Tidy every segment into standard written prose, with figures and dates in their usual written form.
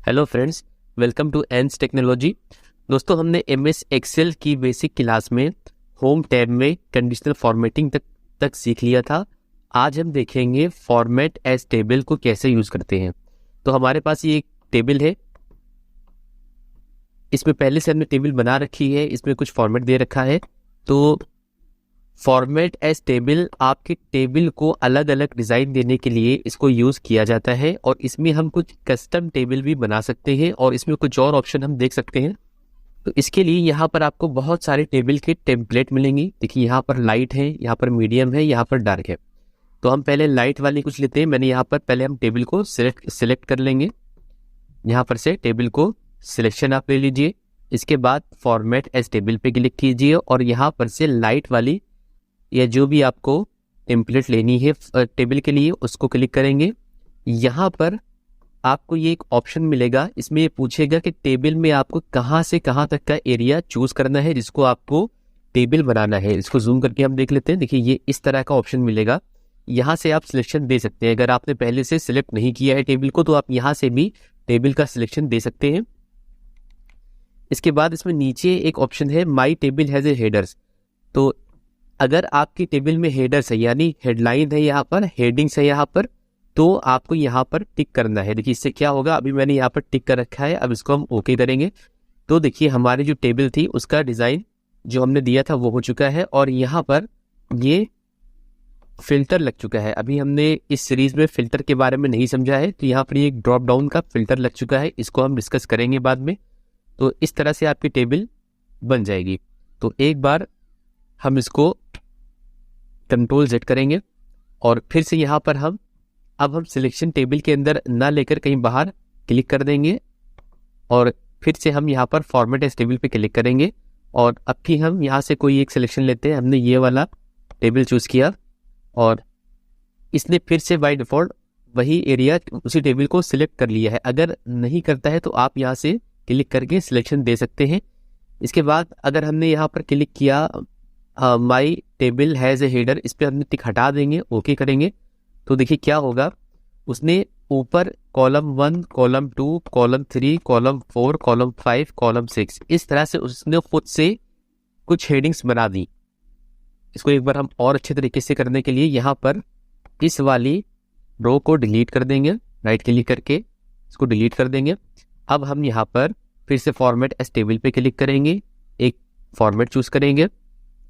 Hello friends, welcome to एंस technology. दोस्तों, हमने एमएस एक्सेल की बेसिक क्लास में होम टैब में कंडीशनल फॉर्मेटिंग तक सीख लिया था। आज हम देखेंगे फॉर्मेट एज टेबल को कैसे यूज़ करते हैं। तो हमारे पास ये एक टेबल है, इसमें पहले से हमने टेबल बना रखी है, इसमें कुछ फॉर्मेट दे रखा है। तो फॉर्मेट एज टेबल आपके टेबल को अलग अलग डिज़ाइन देने के लिए इसको यूज़ किया जाता है और इसमें हम कुछ कस्टम टेबल भी बना सकते हैं और इसमें कुछ और ऑप्शन हम देख सकते हैं। तो इसके लिए यहाँ पर आपको बहुत सारे टेबल के टेम्पलेट मिलेंगी। देखिए, यहाँ पर लाइट है, यहाँ पर मीडियम है, यहाँ पर डार्क है। तो हम पहले लाइट वाली कुछ लेते हैं। मैंने यहाँ पर पहले हम टेबल को सिलेक्ट कर लेंगे। यहाँ पर से टेबल को सिलेक्शन आप ले लीजिए। इसके बाद फॉर्मेट एज टेबल पे क्लिक कीजिए और यहाँ पर से लाइट वाली या जो भी आपको टेम्पलेट लेनी है टेबल के लिए उसको क्लिक करेंगे। यहाँ पर आपको ये एक ऑप्शन मिलेगा, इसमें ये पूछेगा कि टेबल में आपको कहाँ से कहाँ तक का एरिया चूज करना है जिसको आपको टेबल बनाना है। इसको जूम करके हम देख लेते हैं। देखिए, ये इस तरह का ऑप्शन मिलेगा। यहाँ से आप सिलेक्शन दे सकते हैं। अगर आपने पहले से सिलेक्ट नहीं किया है टेबल को तो आप यहाँ से भी टेबल का सिलेक्शन दे सकते हैं। इसके बाद इसमें नीचे एक ऑप्शन है माई टेबल हैज ए हेडर्स। तो अगर आपकी टेबल में हेडर्स है यानी हेडलाइन है, यहाँ पर हेडिंग्स है, यहाँ पर तो आपको यहाँ पर टिक करना है। देखिए, इससे क्या होगा, अभी मैंने यहाँ पर टिक कर रखा है। अब इसको हम ओके करेंगे तो देखिए हमारी जो टेबल थी उसका डिज़ाइन जो हमने दिया था वो हो चुका है और यहाँ पर ये फिल्टर लग चुका है। अभी हमने इस सीरीज में फिल्टर के बारे में नहीं समझा है, तो यहाँ पर ये एक ड्रॉप डाउन का फिल्टर लग चुका है। इसको हम डिस्कस करेंगे बाद में। तो इस तरह से आपकी टेबल बन जाएगी। तो एक बार हम इसको कंट्रोल Z करेंगे और फिर से यहाँ पर हम सिलेक्शन टेबल के अंदर ना लेकर कहीं बाहर क्लिक कर देंगे और फिर से हम यहाँ पर फॉर्मेट एज टेबल पे क्लिक करेंगे और अब भी हम यहाँ से कोई एक सिलेक्शन लेते हैं। हमने ये वाला टेबल चूज़ किया और इसने फिर से बाय डिफ़ॉल्ट वही एरिया उसी टेबल को सिलेक्ट कर लिया है। अगर नहीं करता है तो आप यहाँ से क्लिक करके सिलेक्शन दे सकते हैं। इसके बाद अगर हमने यहाँ पर क्लिक किया माई टेबल हैज़ ए हेडर, इस पर हमने टिक हटा देंगे, ओके करेंगे तो देखिए क्या होगा, उसने ऊपर column 1, column 2, column 3, column 4, column 5, column 6 इस तरह से उसने खुद से कुछ हेडिंग्स बना दी। इसको एक बार हम और अच्छे तरीके से करने के लिए यहाँ पर इस वाली रो को डिलीट कर देंगे, राइट क्लिक करके इसको डिलीट कर देंगे। अब हम यहाँ पर फिर से फॉर्मेट एज टेबल पे क्लिक करेंगे, एक फॉर्मेट चूज करेंगे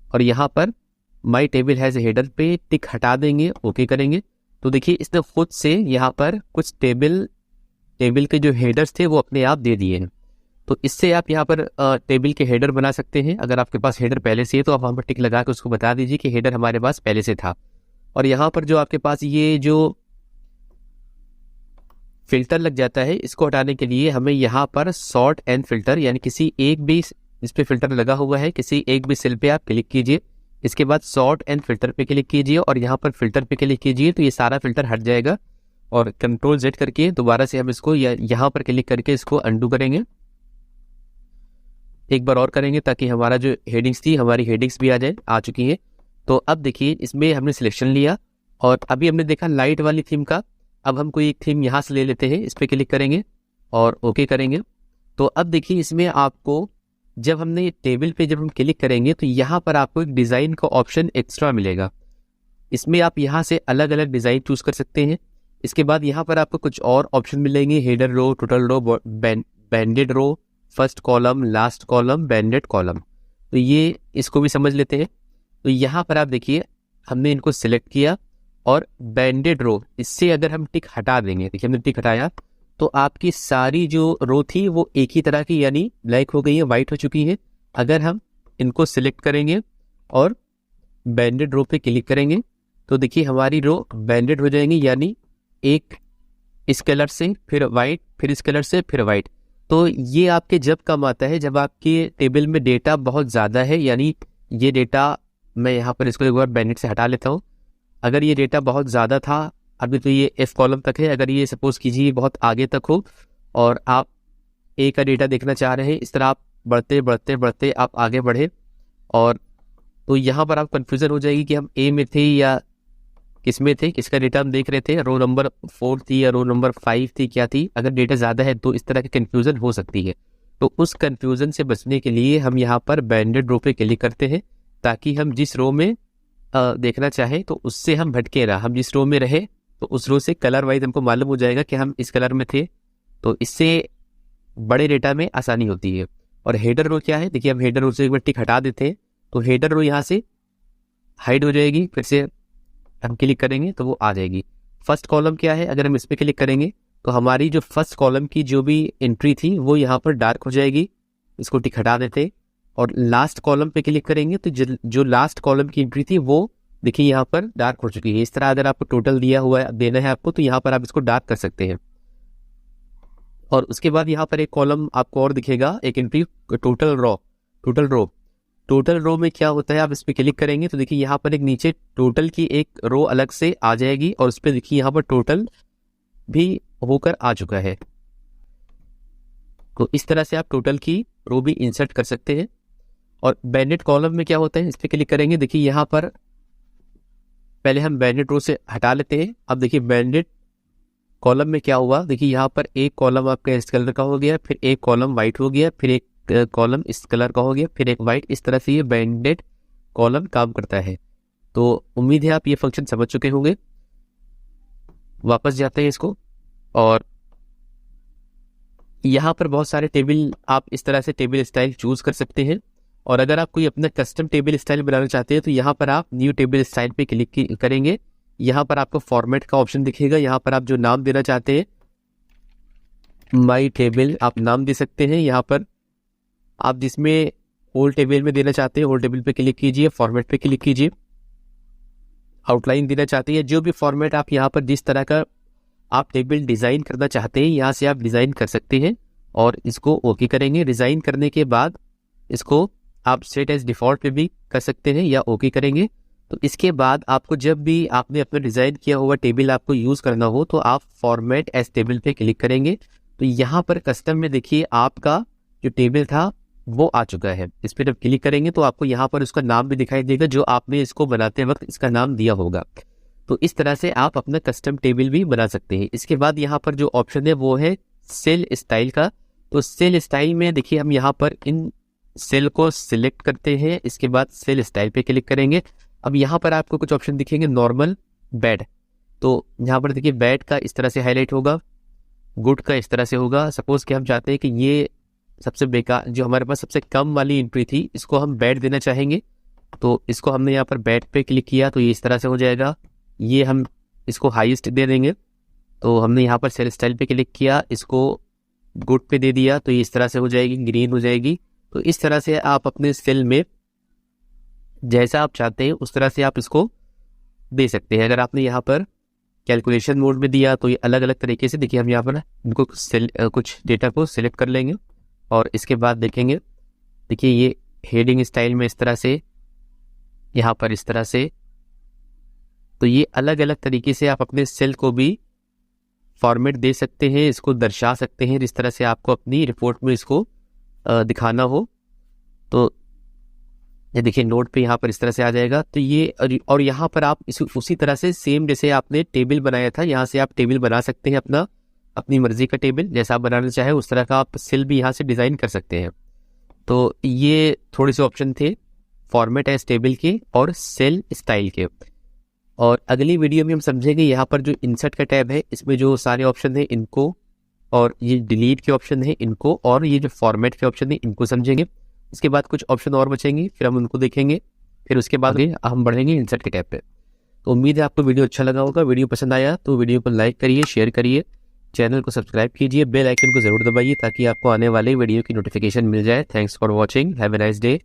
और यहाँ पर माई टेबल हैज़ हेडर पे टिक हटा देंगे, ओके करेंगे तो देखिए इसने खुद से यहाँ पर कुछ टेबल के जो हेडर्स थे वो अपने आप दे दिए हैं। तो इससे आप यहाँ पर टेबल के हेडर बना सकते हैं। अगर आपके पास हेडर पहले से है तो आप वहाँ पर टिक लगा के उसको बता दीजिए कि हेडर हमारे पास पहले से था। और यहाँ पर जो आपके पास ये जो फिल्टर लग जाता है, इसको हटाने के लिए हमें यहाँ पर सॉर्ट एंड फिल्टर यानी किसी एक भी इस पे फिल्टर लगा हुआ है, किसी एक भी सेल पे आप क्लिक कीजिए। इसके बाद सॉर्ट एंड फिल्टर पे क्लिक कीजिए और यहाँ पर फिल्टर पे क्लिक कीजिए तो ये सारा फिल्टर हट जाएगा। और कंट्रोल Z करके दोबारा से हम इसको यहाँ पर क्लिक करके इसको अंडू करेंगे। एक बार और करेंगे ताकि हमारा जो हेडिंग्स थी हमारी हेडिंग्स भी आ चुकी है। तो अब देखिए इसमें हमने सिलेक्शन लिया और अभी हमने देखा लाइट वाली थीम का। अब हम कोई एक थीम यहाँ से ले लेते हैं, इस पर क्लिक करेंगे और ओके करेंगे। तो अब देखिए इसमें आपको जब हमने टेबल पे जब हम क्लिक करेंगे तो यहाँ पर आपको एक डिज़ाइन का ऑप्शन एक्स्ट्रा मिलेगा। इसमें आप यहाँ से अलग अलग डिज़ाइन चूज कर सकते हैं। इसके बाद यहाँ पर आपको कुछ और ऑप्शन मिलेंगे, header row, total row, banded row, first column, last column, banded column. तो ये इसको भी समझ लेते हैं। तो यहाँ पर आप देखिए हमने इनको सिलेक्ट किया और बैंडेड रो, इससे अगर हम टिक हटा देंगे, देखिए हमने टिक हटाया तो आपकी सारी जो रो थी वो एक ही तरह की यानी ब्लैक हो गई है, वाइट हो चुकी है। अगर हम इनको सिलेक्ट करेंगे और बैंडेड रो पे क्लिक करेंगे तो देखिए हमारी रो बैंडेड हो जाएंगी, यानी एक इस कलर से फिर वाइट, फिर इस कलर से फिर वाइट। तो ये आपके जब कम आता है जब आपके टेबल में डेटा बहुत ज़्यादा है, यानी ये डेटा मैं यहाँ पर इसको एक बार बैंडेड से हटा लेता हूँ। अगर ये डेटा बहुत ज़्यादा था, अभी तो ये F कॉलम तक है, अगर ये सपोज कीजिए बहुत आगे तक हो और आप A का डेटा देखना चाह रहे हैं, इस तरह आप बढ़ते बढ़ते बढ़ते आप आगे बढ़े और तो यहाँ पर आप कंफ्यूजन हो जाएगी कि हम A में थे या किसमें थे, किसका डेटा हम देख रहे थे, रो नंबर 4 थी या रो नंबर 5 थी, क्या थी। अगर डेटा ज़्यादा है तो इस तरह की कन्फ्यूज़न हो सकती है। तो उस कन्फ्यूज़न से बचने के लिए हम यहाँ पर बैंडेड रो पे क्लिक करते हैं, ताकि हम जिस रो में देखना चाहें तो उससे हम भटके ना, हम जिस रो में रहे तो उस रो से कलर वाइज हमको मालूम हो जाएगा कि हम इस कलर में थे। तो इससे बड़े डेटा में आसानी होती है। और हेडर रो क्या है, देखिए हम हेडर रो से एक बार टिक हटा देते हैं तो हेडर रो यहाँ से हाइड हो जाएगी, फिर से हम क्लिक करेंगे तो वो आ जाएगी। फर्स्ट कॉलम क्या है, अगर हम इस पर क्लिक करेंगे तो हमारी जो फर्स्ट कॉलम की जो भी एंट्री थी वो यहाँ पर डार्क हो जाएगी, इसको टिक हटा देते। और लास्ट कॉलम पे क्लिक करेंगे तो जो लास्ट कॉलम की एंट्री थी वो देखिए यहाँ पर डार्क हो चुकी है। इस तरह अगर आपको टोटल दिया हुआ है, देना है आपको, तो यहाँ पर आप इसको डार्क कर सकते हैं। और उसके बाद यहाँ पर एक कॉलम आपको और दिखेगा, एक एंट्री टोटल रो में क्या होता है, आप इस पर क्लिक करेंगे तो देखिए यहाँ पर एक नीचे टोटल की एक रो अलग से आ जाएगी और उस पर देखिए यहाँ पर टोटल भी होकर आ चुका है। तो इस तरह से आप टोटल की रो भी इंसर्ट कर सकते हैं। और बैंडेड कॉलम में क्या होता है, इस पर क्लिक करेंगे, देखिए यहाँ पर पहले हम बैंडेड रो से हटा लेते हैं। अब देखिए बैंडेड कॉलम में क्या हुआ, देखिए यहाँ पर एक कॉलम आपका इस कलर का हो गया, फिर एक कॉलम वाइट हो गया, फिर एक कॉलम इस कलर का हो गया, फिर एक वाइट। इस तरह से ये बैंडेड कॉलम काम करता है। तो उम्मीद है आप ये फंक्शन समझ चुके होंगे। वापस जाते हैं इसको, और यहाँ पर बहुत सारे टेबल, आप इस तरह से टेबल स्टाइल चूज कर सकते हैं। और अगर आप कोई अपना कस्टम टेबल स्टाइल बनाना चाहते हैं तो यहाँ पर आप न्यू टेबल स्टाइल पे क्लिक करेंगे। यहाँ पर आपको फॉर्मेट का ऑप्शन दिखेगा, यहाँ पर आप जो नाम देना चाहते हैं, माई टेबल आप नाम दे सकते हैं। यहाँ पर आप जिसमें होल टेबल में देना चाहते हैं होल टेबल पे क्लिक कीजिए, फॉर्मेट पे क्लिक कीजिए। आउटलाइन देना चाहते हैं, जो भी फॉर्मेट आप यहाँ पर जिस तरह का आप टेबल डिज़ाइन करना चाहते हैं यहाँ से आप डिज़ाइन कर सकते हैं। और इसको ओके करेंगे। डिज़ाइन करने के बाद इसको आप सेट एज डिफ़ॉल्ट पे भी कर सकते हैं या ओके करेंगे। तो इसके बाद आपको जब भी आपने अपना डिज़ाइन किया हुआ टेबल आपको यूज़ करना हो तो आप फॉर्मेट एज टेबल पे क्लिक करेंगे। तो यहाँ पर कस्टम में देखिए आपका जो टेबल था वो आ चुका है। इस पर जब क्लिक करेंगे तो आपको यहाँ पर उसका नाम भी दिखाई देगा जो आपने इसको बनाते वक्त इसका नाम दिया होगा। तो इस तरह से आप अपना कस्टम टेबल भी बना सकते हैं। इसके बाद यहाँ पर जो ऑप्शन है वो है सेल स्टाइल का। तो सेल स्टाइल में देखिए हम यहाँ पर इन सेल को सिलेक्ट करते हैं, इसके बाद सेल स्टाइल पे क्लिक करेंगे। अब यहाँ पर आपको कुछ ऑप्शन दिखेंगे, नॉर्मल, बैड। तो यहाँ पर देखिए बैड का इस तरह से हाईलाइट होगा, गुड का इस तरह से होगा। सपोज कि हम चाहते हैं कि ये सबसे बेकार, जो हमारे पास सबसे कम वाली एंट्री थी, इसको हम बैड देना चाहेंगे। तो इसको हमने यहाँ पर बैड पे क्लिक किया तो ये इस तरह से हो जाएगा। ये हम इसको हाईएस्ट दे देंगे। तो हमने यहाँ पर सेल स्टाइल पे क्लिक किया, इसको गुड पे दे दिया तो ये इस तरह से हो जाएगी, ग्रीन हो जाएगी। तो इस तरह से आप अपने सेल में जैसा आप चाहते हैं उस तरह से आप इसको दे सकते हैं। अगर आपने यहाँ पर कैलकुलेशन मोड में दिया तो ये अलग अलग तरीके से, देखिए हम यहाँ पर इनको कुछ डेटा को सिलेक्ट कर लेंगे और इसके बाद देखेंगे, देखिए ये हेडिंग स्टाइल में इस तरह से, यहाँ पर इस तरह से। तो ये अलग अलग तरीके से आप अपने सेल को भी फॉर्मेट दे सकते हैं, इसको दर्शा सकते हैं जिस तरह से आपको अपनी रिपोर्ट में इसको दिखाना हो। तो ये देखिए नोट पे यहाँ पर इस तरह से आ जाएगा। तो ये और यहाँ पर आप उसी तरह से सेम जैसे आपने टेबल बनाया था यहाँ से आप टेबल बना सकते हैं, अपनी मर्जी का टेबल जैसा आप बनाना चाहे उस तरह का आप सेल भी यहाँ से डिज़ाइन कर सकते हैं। तो ये थोड़े से ऑप्शन थे फॉर्मेट एज टेबल के और सेल स्टाइल के। और अगली वीडियो में हम समझेंगे यहाँ पर जो इंसर्ट का टैब है इसमें जो सारे ऑप्शन है इनको, और ये डिलीट के ऑप्शन है इनको, और ये जो फॉर्मेट के ऑप्शन है इनको समझेंगे। इसके बाद कुछ ऑप्शन और बचेंगे, फिर हम उनको देखेंगे, फिर उसके बाद हम बढ़ेंगे इंसर्ट के टैब पे। तो उम्मीद है आपको वीडियो अच्छा लगा होगा। वीडियो पसंद आया तो वीडियो को लाइक करिए, शेयर करिए, चैनल को सब्सक्राइब कीजिए, बेल आइकन को जरूर दबाइए ताकि आपको आने वाले वीडियो की नोटिफिकेशन मिल जाए। Thanks for watching, have a nice day.